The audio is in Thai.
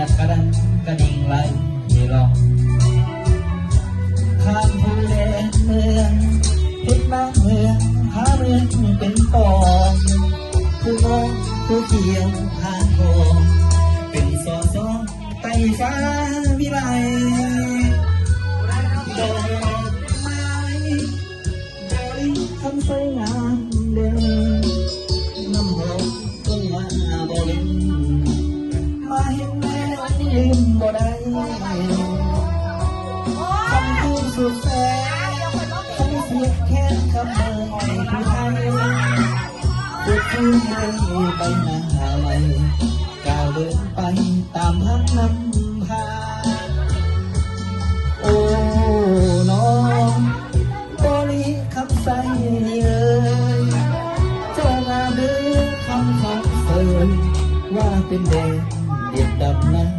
บกระดังกระดิ่งไหลลองข้ามผู้เล่นเมืองพุทธบ้านเมืองหาเมืองเป็นปองผู้มองผู้เกี่ยวหางโหเป็นสอสองไต่ฟ้าวิไลดอกไม้บริคำสวยงามเด่นน้ำหอมต้องมาบ่เล่นมาเห็นแม่ลืมบ่ได้คำพูดสุดแสนคำเสียแค่คำเอ่ยผู้ไทยพูดถึงให้ไปหน้าใหม่ก้าวเดินไปตามพักนำพาโอ้น้องบริคำใสเอ่ยเจ้างามหรือคำสรรเสริญว่าเป็นแดงเดียดดำหน้า